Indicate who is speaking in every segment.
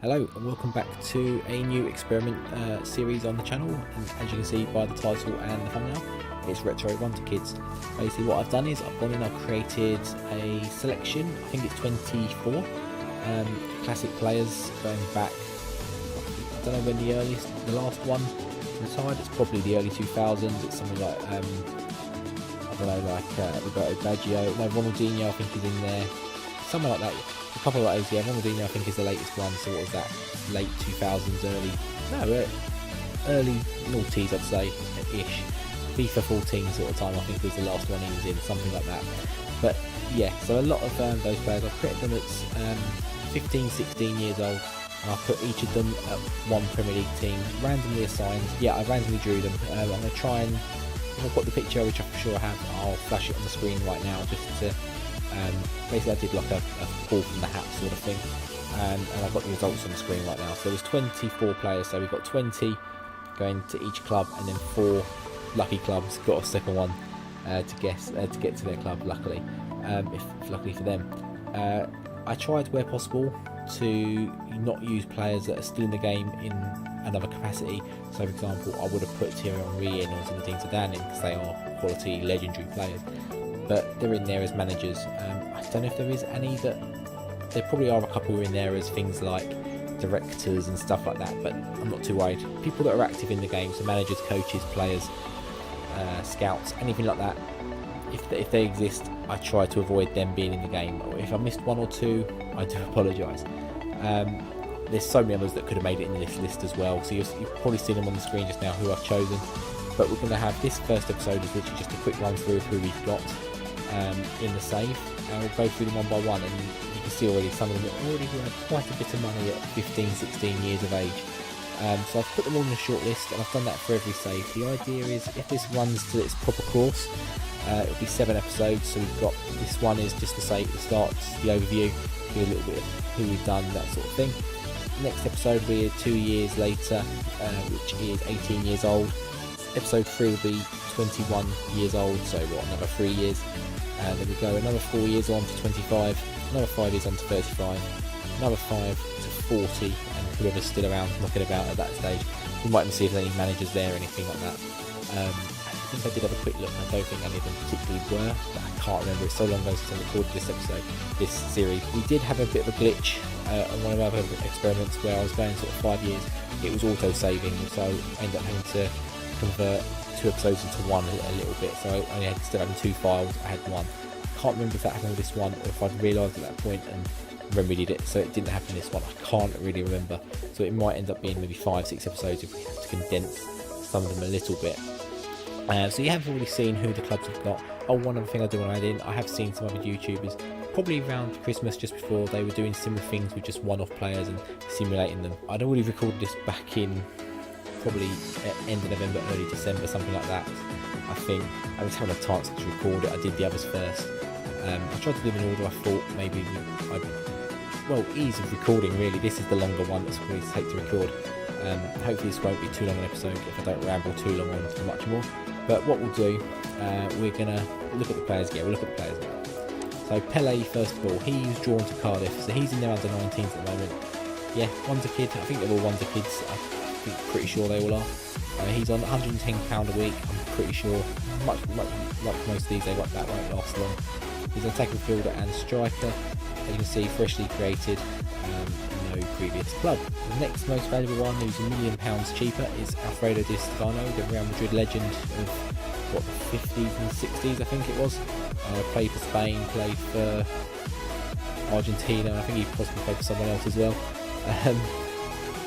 Speaker 1: Hello and welcome back to a new experiment series on the channel, and as you can see by the title and the thumbnail, it's Retro Wonderkids. Basically what I've done is I've gone in, I've created a selection, I think it's 24 classic players going back, I don't know when the last one retired, it's probably the early 2000s, it's something like, I don't know, like Roberto Baggio, no, Ronaldinho I think is in there, something like that. A couple of those, yeah, Ronaldinho I think is the latest one, so what was that, late 2000s, early noughties I'd say, ish. FIFA 14 sort of time I think was the last one he was in, something like that. But yeah, so a lot of those players, I've created them at 15, 16 years old, and I've put each of them at one Premier League team, randomly assigned. Yeah, I randomly drew them. I'm going to try and, if I've got the picture, which I'm sure I have, I'll flash it on the screen right now just to basically I did like a pull from the hat sort of thing, and I've got the results on the screen right now. So there's 24 players, so we've got 20 going to each club, and then 4 lucky clubs got a second one to get to their club, luckily, if luckily for them. I tried where possible to not use players that are still in the game in another capacity. So for example, I would have put Thierry Henry in or Zinedine Zidane in because they are quality legendary players, but they're in there as managers. I don't know if there is any that, there probably are a couple in there as things like directors and stuff like that, but I'm not too worried. People that are active in the game, so managers, coaches, players, scouts, anything like that, if they exist, I try to avoid them being in the game. If I missed one or two, I do apologise. There's so many others that could have made it in this list as well, so you've probably seen them on the screen just now who I've chosen. But we're going to have this first episode is literally just a quick run through of who we've got in the save, and we'll go through them one by one, and you can see already some of them are already worth quite a bit of money at 15, 16 years of age. So I've put them all in a short list, and I've done that for every save. The idea is if this runs to its proper course, it'll be 7 episodes, so we've got, this one is just the save, the start, the overview, do a little bit of who we've done, that sort of thing. Next episode we're 2 years later, which is 18 years old. Episode 3 will be 21 years old, so what, another 3 years. Then we go another 4 years on to 25, another 5 years on to 35, another 5 to 40, and whoever's still around knocking about at that stage. We might even see if there's any managers there or anything like that. I think I did have a quick look, I don't think any of them particularly were, but I can't remember, it's so long ago since I recorded this episode, this series. We did have a bit of a glitch on one of our other experiments where I was going sort of 5 years, it was auto-saving, so I ended up having to convert 2 episodes into one a little bit, so I only had, instead of having 2 files, I had one. Can't remember if that happened with this one or if I'd realised at that point and remedied it, so it didn't happen in this one. I can't really remember, so it might end up being maybe 5-6 episodes if we have to condense some of them a little bit. So you have already seen who the clubs have got. Oh, one other thing I do want to add in, I have seen some other YouTubers probably around Christmas, just before, they were doing similar things with just one-off players and simulating them. I'd already recorded this back in probably end of November, early December, something like that. I think I was having a chance to record it. I did the others first. I tried to do them in order. I thought maybe ease of recording really. This is the longer one that's going to take to record. Hopefully this won't be too long an episode if I don't ramble too long on too much more. But what we'll do, we're gonna look at the players. Yeah, we'll look at the players now. So Pele, first of all, he's drawn to Cardiff, so he's in their under 19s at the moment. Yeah, Wonderkid. I think they're all Wonderkids. I'm pretty sure they all are. He's on £110 a week. I'm pretty sure. Much like most of these, that won't last long. He's an attacking fielder and striker. As you can see, freshly created, no previous club. The next most valuable one, who's £1 million cheaper, is Alfredo Di Stefano, the Real Madrid legend of what, the 50s and 60s, I think it was. Played for Spain, played for Argentina, and I think he possibly played for someone else as well.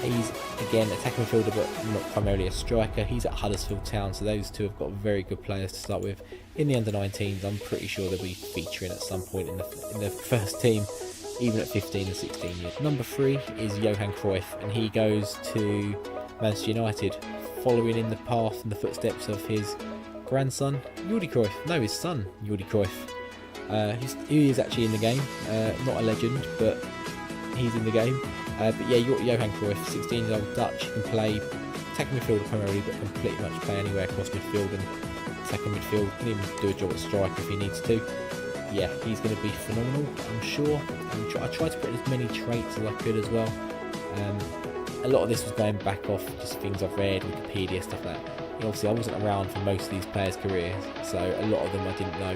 Speaker 1: He's again attacking midfielder, but not primarily a striker. He's at Huddersfield Town, so those two have got very good players to start with. In the under 19s, I'm pretty sure they'll be featuring at some point in the first team, even at 15 and 16 years. Number 3 is Johan Cruyff, and he goes to Manchester United, following in the path and the footsteps of his grandson, Jordi Cruyff. No, his son, Jordi Cruyff. He is actually in the game, not a legend, but he's in the game. But yeah, Johan Cruyff, 16-year-old Dutch, can play attacking midfielder primarily, but can pretty much play anywhere across midfield and attacking midfield. Can even do a job at striker if he needs to. Yeah, he's going to be phenomenal, I'm sure. I tried to put in as many traits as I could as well. A lot of this was going back off just things I've read, Wikipedia, stuff like that. Obviously I wasn't around for most of these players' careers, so a lot of them I didn't know.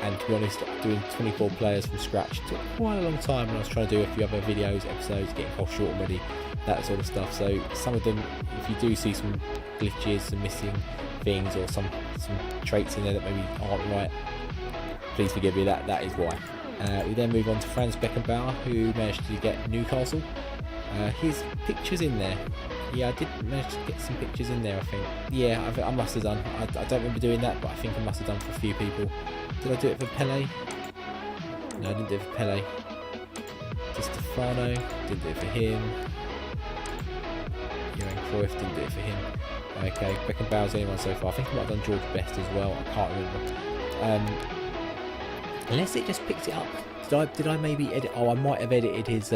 Speaker 1: And to be honest, doing 24 players from scratch took quite a long time when I was trying to do a few other videos, episodes, getting whole short and ready, that sort of stuff. So some of them, if you do see some glitches, some missing things, or some traits in there that maybe aren't right, please forgive me, that is why. We then move on to Franz Beckenbauer, who managed to get Newcastle. His picture's in there. Yeah, I did manage to get some pictures in there, I think. Yeah, I must have done. I don't remember doing that, but I think I must have done for a few people. Did I do it for Pele? No, I didn't do it for Pele. Di Stefano, didn't do it for him. Johan Cruyff, didn't do it for him. Okay, Beckenbauer's the only one so far. I think I might have done George Best as well. I can't remember. Unless it just picked it up. Did I maybe edit? Oh, I might have edited his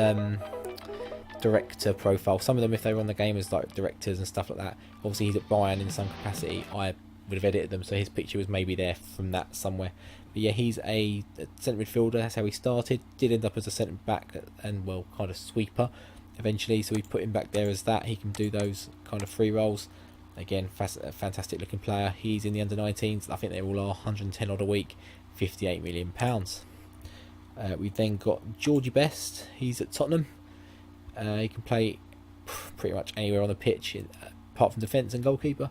Speaker 1: director profile. Some of them, if they were on the game as like directors and stuff like that, obviously he's at Bayern in some capacity, I would have edited them, so his picture was maybe there from that somewhere. But yeah, he's a centre midfielder. That's how he started. Did end up as a centre back and, well, kind of sweeper eventually, so we put him back there as that. He can do those kind of free roles. Again, fantastic looking player. He's in the under-19s. I think they all are 110 odd a week, £58 million. We've then got Georgie Best. He's at Tottenham. He can play pretty much anywhere on the pitch, apart from defence and goalkeeper.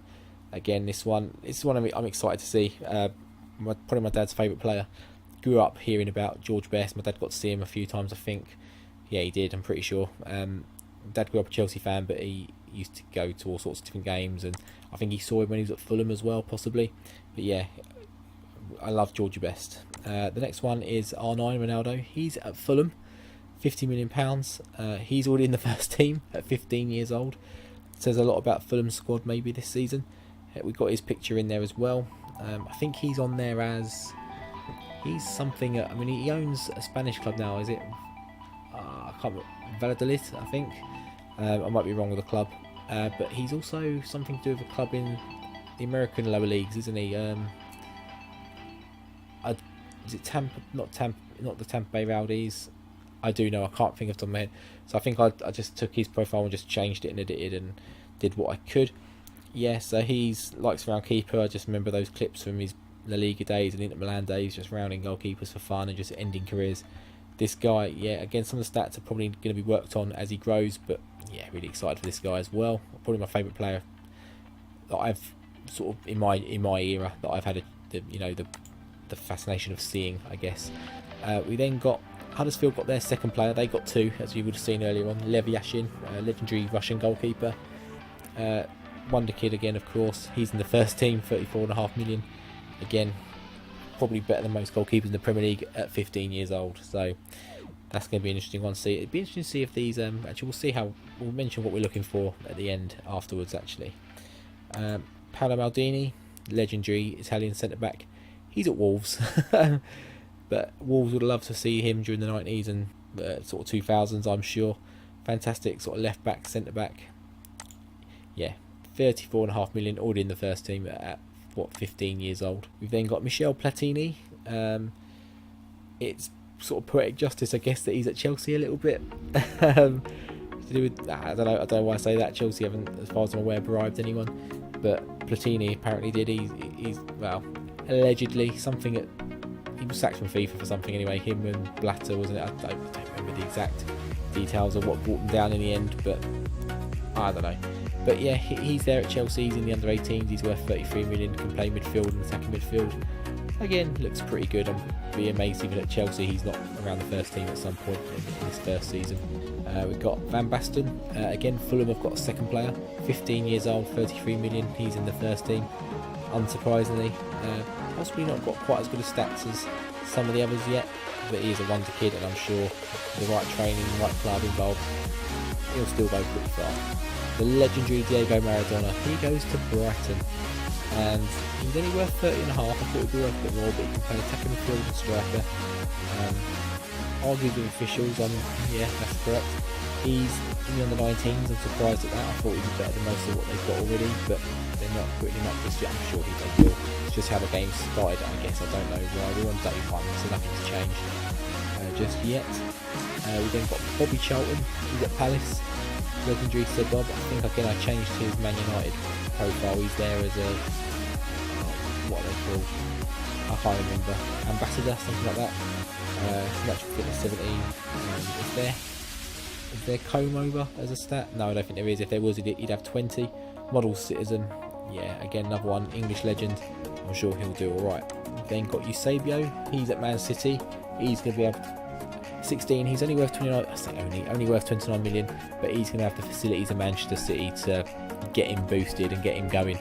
Speaker 1: Again, this one I'm excited to see. Probably my dad's favourite player. Grew up hearing about George Best. My dad got to see him a few times, I think. Yeah, he did, I'm pretty sure. Dad grew up a Chelsea fan, but he used to go to all sorts of different games, and I think he saw him when he was at Fulham as well, possibly. But yeah, I love Georgie Best. The next one is R9 Ronaldo. He's at Fulham. £50 million. He's already in the first team at 15 years old. Says a lot about Fulham's squad maybe this season. We've got his picture in there as well. I think he's on there as... He's something... I mean, he owns a Spanish club now, is it? I can't remember. Valladolid, I think. I might be wrong with the club. But he's also something to do with a club in the American lower leagues, isn't he? Is it Tampa? Not the Tampa Bay Rowdies. I do know, I can't think of the top of my head. So I think I just took his profile and just changed it and edited and did what I could. Yeah, so he's likes round keeper. I just remember those clips from his La Liga days and Inter Milan days, just rounding goalkeepers for fun and just ending careers. This guy, yeah, again, some of the stats are probably going to be worked on as he grows, but yeah, really excited for this guy as well. Probably my favourite player that I've sort of in my era that I've had the fascination of seeing, I guess. We then got Huddersfield got their second player. They got two, as you would have seen earlier on. Lev Yashin, legendary Russian goalkeeper. Wonderkid again, of course. He's in the first team, 34.5 million. Again, probably better than most goalkeepers in the Premier League at 15 years old. So that's going to be an interesting one to see. It'd be interesting to see if these... actually, we'll see how... We'll mention what we're looking for at the end afterwards, actually. Paolo Maldini, legendary Italian centre-back. He's at Wolves. But Wolves would love to see him during the 90s and sort of 2000s, I'm sure. Fantastic sort of left-back, centre-back. Yeah, 34.5 million, already in the first team at 15 years old. We've then got Michel Platini. It's sort of poetic justice, I guess, that he's at Chelsea a little bit. To do with, I don't know why I say that. Chelsea haven't, as far as I'm aware, bribed anyone, but Platini apparently did. He's well, allegedly something at... He was sacked from FIFA for something anyway, him and Blatter, wasn't it? I don't remember the exact details of what brought them down in the end, but I don't know. But yeah, he's there at Chelsea, he's in the under-18s, he's worth 33 million, can play midfield and attacking midfield. Again, looks pretty good. I'd be amazed even at Chelsea he's not around the first team at some point in his first season. We've got Van Basten. Again, Fulham have got a second player, 15 years old, 33 million, he's in the first team. Unsurprisingly, possibly not got quite as good a stats as some of the others yet, but he is a wonder kid, and I'm sure with the right training, the right club involved, he'll still go pretty far. The legendary Diego Maradona, he goes to Brighton, and he's only worth 30.5. I thought he'd be worth a bit more, but he can play attacking midfield and striker. Argued with officials, yeah, that's correct. He's in the under-19s, I'm surprised at that. I thought he'd be better than most of what they've got already, but they're not putting him up just yet. I'm sure he will. It's just how the game started, I guess. I don't know why. We're on day one, so nothing's changed just yet. We've then got Bobby Charlton, he's at Palace. legendary Sir Bob. I think again I changed his Man United profile. He's there as a what are they called? I can't remember. Ambassador, something like that. Natural fitness 17. Is there comb over as a stat? No, I don't think there is. If there was, he'd have 20. Model citizen. Yeah, again another one. English legend. I'm sure he'll do all right. Then got Eusebio. He's at Man City. He's going to be able to 16. He's only worth 29. I say only worth 29 million, but he's going to have the facilities of Manchester City to get him boosted and get him going.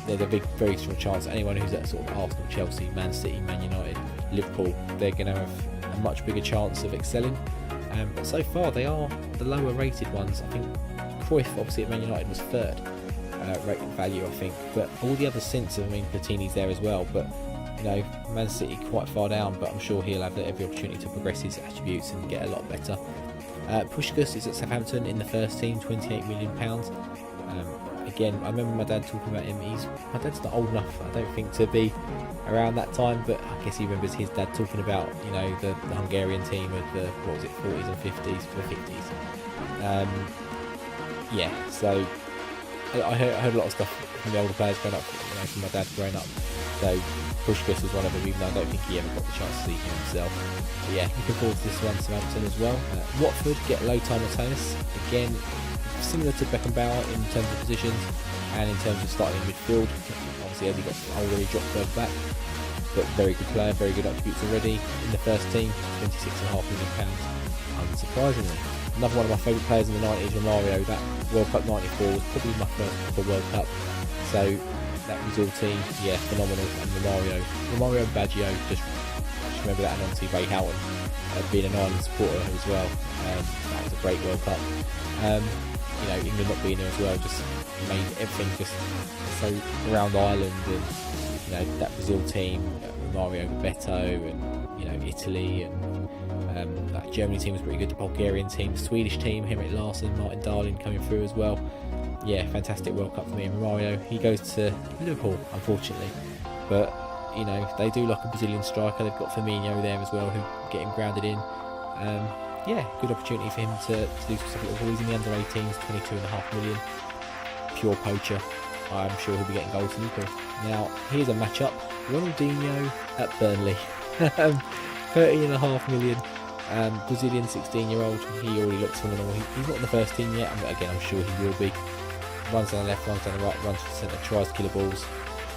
Speaker 1: There's a very strong chance anyone who's at sort of Arsenal, Chelsea, Man City, Man United, Liverpool, they're going to have a much bigger chance of excelling. But so far they are the lower rated ones. I think Cruyff obviously at Man United was third rated value, I think, but all the other since, I mean Platini's there as well, but you know, Man City quite far down, but I'm sure he'll have every opportunity to progress his attributes and get a lot better. Puskás is at Southampton in the first team, £28 million. Again, I remember my dad talking about him. My dad's not old enough, I don't think, to be around that time, but I guess he remembers his dad talking about, you know, the Hungarian team of the, what was it, 40s and 50s for the 50s. Yeah, so I heard a lot of stuff from the older players growing up, you know, from my dad growing up. So Puskás was one of them, even though I don't think he ever got the chance to see him himself. But yeah, looking forward to this one, Southampton as well. Watford get Lothar Matthäus. Again, similar to Beckenbauer in terms of positions and in terms of starting in midfield. Obviously, as he got older, he dropped further back, but very good player, very good attributes already in the first team. £26.5 million, unsurprisingly. Another one of my favourite players in the 90s, Romario. That World Cup 94 was probably my first proper World Cup. So that Brazil team, yeah, phenomenal. And Romario and Baggio, just remember that, and obviously Ray Houghton being an Ireland supporter as well. That was a great World Cup. You know, England not being there as well just made everything just so around Ireland, and you know, that Brazil team, Mario Beto, and you know, Italy, and that Germany team was pretty good. The Bulgarian team, the Swedish team, Henrik Larsson, Martin Dahlin coming through as well. Yeah, fantastic World Cup for me and Mario. He goes to Liverpool, unfortunately, but you know, they do like a Brazilian striker. They've got Firmino there as well, who get him grounded in. Yeah, good opportunity for him to do some stuff. He's in the under 18s, 22.5 million. Pure poacher. I'm sure he'll be getting goals in Liverpool. Now, here's a matchup. Ronaldinho at Burnley. 13.5 million. Brazilian 16-year-old. He already looks phenomenal. He's not in the first team yet. Again, I'm sure he will be. Runs down the left, runs down the right, runs to the centre, tries to kill the balls.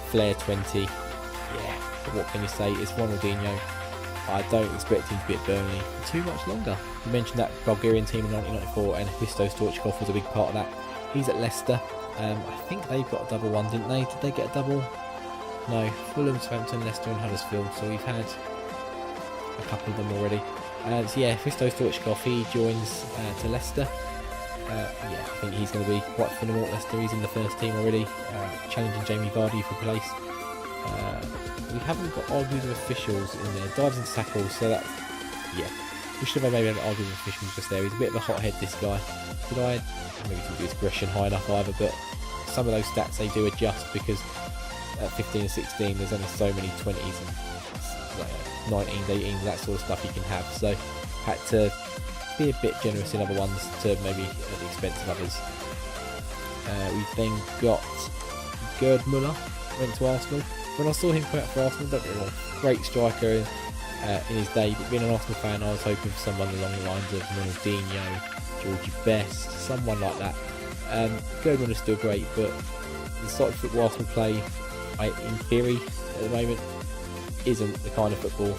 Speaker 1: Flair 20. Yeah, what can you say? It's Ronaldinho. I don't expect him to be at Burnley for too much longer. You mentioned that Bulgarian team in 1994, and Hristo Stoichkov was a big part of that. He's at Leicester. I think they've got a double one, didn't they? Did they get a double? No. Fulham, Southampton, Leicester and Huddersfield. So we've had a couple of them already. So yeah, Hristo Stoichkov, he joins to Leicester. Yeah, I think he's going to be quite phenomenal at Leicester. He's in the first team already, challenging Jamie Vardy for place. We haven't got argues with officials in there. Dives and tackles, so that's, yeah. We should have maybe an argument with officials just there. He's a bit of a hothead, this guy. Did I maybe didn't do his aggression high enough either, but some of those stats they do adjust because at 15 and 16 there's only so many 20s and like 19s, 18s, that sort of stuff you can have. So had to be a bit generous in other ones to maybe at the expense of others. We've then got Gerd Müller, went to Arsenal. When I saw him come out for Arsenal, don't get me wrong, great striker in his day, but being an Arsenal fan, I was hoping for someone along the lines of Ronaldinho, Georgie Best, someone like that. Gerd Müller's still great, but the sort of football Arsenal play, in theory, at the moment, isn't the kind of football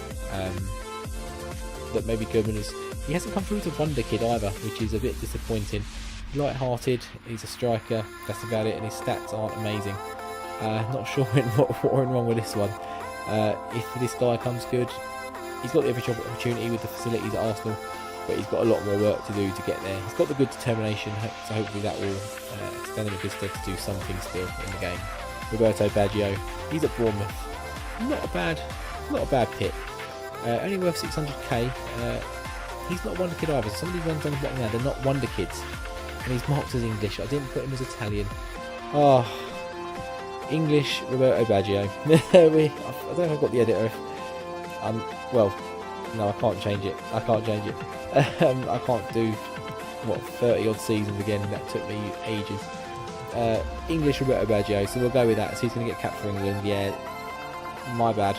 Speaker 1: that maybe Gerd Müller's. He hasn't come through to Wonderkid either, which is a bit disappointing. Light-hearted, he's a striker, that's about it, and his stats aren't amazing. Not sure what went wrong with this one. If this guy comes good, he's got the every opportunity with the facilities at Arsenal, but he's got a lot more work to do to get there. He's got the good determination, so hopefully that will stand him in good stead to do something still in the game. Roberto Baggio, he's at Bournemouth. Not a bad pick. Only worth 600k. He's not Wonderkid either. Some of these ones on the bottom there, they're not Wonderkids, and he's marked as English. I didn't put him as Italian. Oh. English Roberto Baggio. I don't know if I've got the editor. Well, no, I can't change it. I can't do what, 30 odd seasons again. That took me ages. English Roberto Baggio, so we'll go with that. So he's going to get capped for England. Yeah, my bad.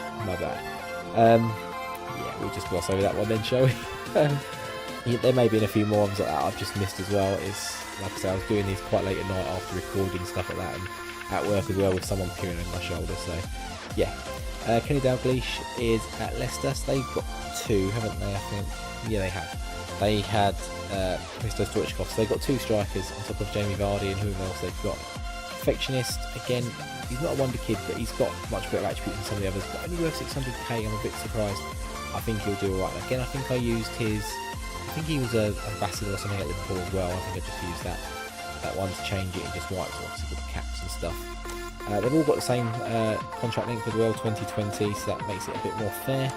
Speaker 1: Yeah, we'll just gloss over that one then, shall we? Yeah, there may have been a few more ones like that I've just missed as well. It's like I say, I was doing these quite late at night after recording stuff like that, and at work as well with someone peering over my shoulder. So yeah, Kenny Dalglish is at Leicester. So they've got 2, haven't they? I think. Yeah, they have. They had Christos Stoichkov, so they've got 2 strikers on top of Jamie Vardy, and whoever else they've got. Perfectionist, again, he's not a wonder kid, but he's got much better attributes than some of the others, but only worth 600k. I'm a bit surprised. I think he'll do alright. Again, I think I used his, I think he was a ambassador or something at Liverpool as well. I think I just used that one to change it and just white, obviously with the caps and stuff. They've all got the same contract length as well, 2020, so that makes it a bit more fair.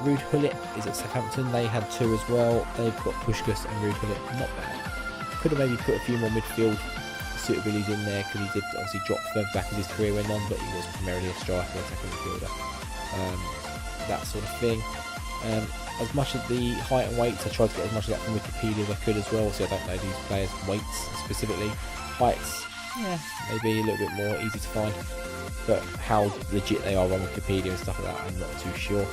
Speaker 1: Ruud Gullit is at Southampton. They had 2 as well. They've got Puskás and Ruud Gullit. Not bad. Could have maybe put a few more midfield suitabilities in there, because he did obviously drop further back as his career went on, but he was primarily a striker, attacking midfielder, that sort of thing. As much as the height and weights, I tried to get as much of that from Wikipedia as I could as well, so I don't know these players' weights specifically. Heights, yeah, maybe a little bit more easy to find, but how legit they are on Wikipedia and stuff like that, I'm not too sure.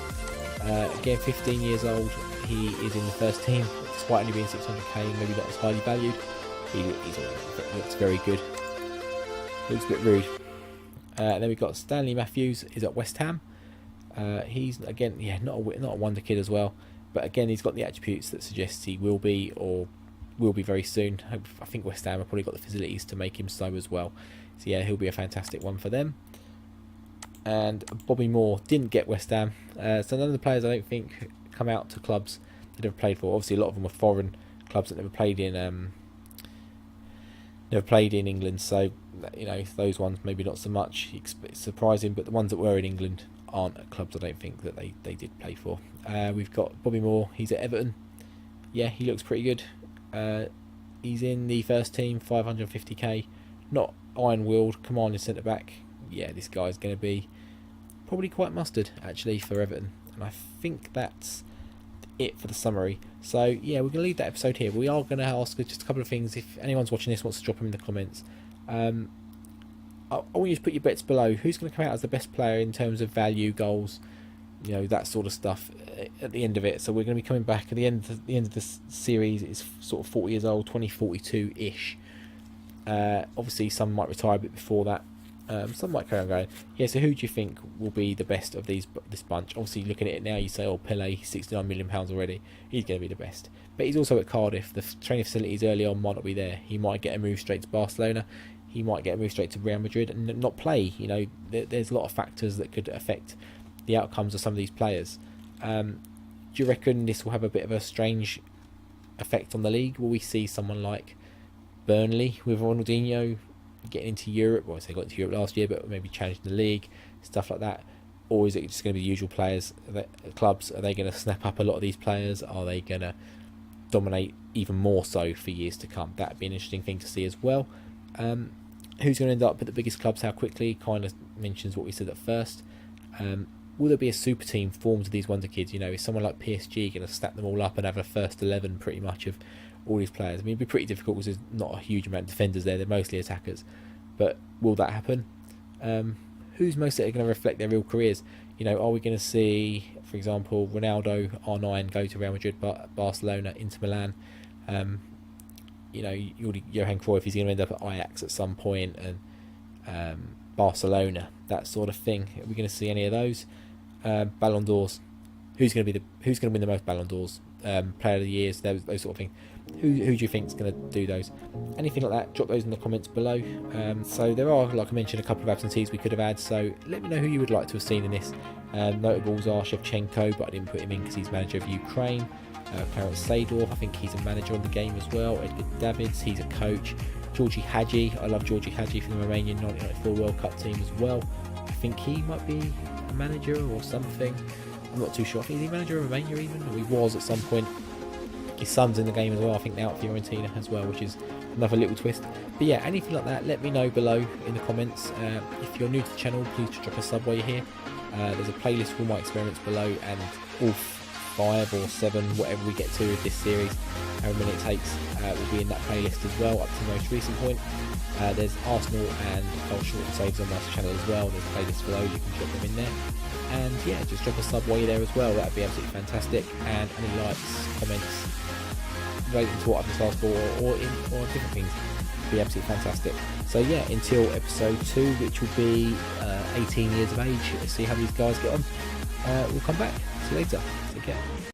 Speaker 1: Again, 15 years old, he is in the first team, despite only being 600k, maybe not as highly valued. He looks very good. Looks a bit rude. Then we've got Stanley Matthews, is at West Ham. He's again, yeah, not a wonder kid as well, but again, he's got the attributes that suggest he will be, or will be very soon. I think West Ham have probably got the facilities to make him so as well. So yeah, he'll be a fantastic one for them. And Bobby Moore didn't get West Ham, so none of the players I don't think come out to clubs they've never played for. Obviously, a lot of them were foreign clubs that never played in England. So you know, those ones maybe not so much. It's surprising, but the ones that were in England aren't at clubs I don't think that they did play for. We've got Bobby Moore. He's at Everton. Yeah, he looks pretty good. He's in the first team, 550k. Not iron-willed, commanding centre back. Yeah, this guy's going to be probably quite mustard actually for Everton, and I think that's it for the summary. So yeah, we're going to leave that episode here. We are going to ask just a couple of things. If anyone's watching this wants to drop them in the comments, I want you to put your bets below. Who's going to come out as the best player in terms of value, goals, you know, that sort of stuff at the end of it. So we're going to be coming back at the end of this series. It's sort of 40 years old, 2042 ish. Obviously some might retire a bit before that. Some might carry on going. Yeah, so who do you think will be the best of this bunch? Obviously, looking at it now, you say, oh, Pele, £69 million already. He's going to be the best. But he's also at Cardiff. The training facilities early on might not be there. He might get a move straight to Barcelona. He might get a move straight to Real Madrid and not play. You know, there's a lot of factors that could affect the outcomes of some of these players. Do you reckon this will have a bit of a strange effect on the league? Will we see someone like Burnley with Ronaldinho getting into Europe? Well, I say got into Europe last year, but maybe challenging the league, stuff like that. Or is it just going to be the usual players? Clubs, are they going to snap up a lot of these players? Are they going to dominate even more so for years to come? That'd be an interesting thing to see as well. Who's going to end up at the biggest clubs? How quickly? Kind of mentions what we said at first. Will there be a super team formed of these wonder kids? You know, is someone like PSG going to snap them all up and have a first 11 pretty much of all these players? I mean, it'd be pretty difficult because there's not a huge amount of defenders there. They're mostly attackers. But will that happen? Who's most likely going to reflect their real careers? You know, are we going to see, for example, Ronaldo, R9, go to Real Madrid, Barcelona, Inter Milan? You know, Johan Cruyff, he's going to end up at Ajax at some point, and Barcelona, that sort of thing. Are we going to see any of those? Ballon d'Ors. Who's going to win the most Ballon d'Ors? Player of the years, those sort of thing. Who do you think is going to do those? Anything like that, drop those in the comments below. So there are, like I mentioned, a couple of absentees we could have had, so let me know who you would like to have seen in this. Notables are Shevchenko, but I didn't put him in because he's manager of Ukraine. Clarence Seedorf, I think he's a manager on the game as well. Edgar Davids, he's a coach. Georgi Hagi, I love Georgi Hagi from the Romanian 1994 World Cup team as well. I think he might be a manager or something. I'm not too sure. I think he's a manager of Romania even, or he was at some point. His son's in the game as well. I think now at Fiorentina as well, which is another little twist. But yeah, anything like that, let me know below in the comments. If you're new to the channel, please just drop a sub while you're here. There's a playlist for all my experiments below, and all 5 or 7, whatever we get to with this series, however many it takes, will be in that playlist as well, up to the most recent point. There's Arsenal and short saves on my channel as well. There's playlists for those, you can check them in there. And yeah, just drop a sub while you're there as well, that'd be absolutely fantastic. And any likes, comments relating to what I've just asked for, or different things, would be absolutely fantastic. So yeah, until episode 2, which will be 18 years of age, let's see how these guys get on. We'll come back. See you later. Take care.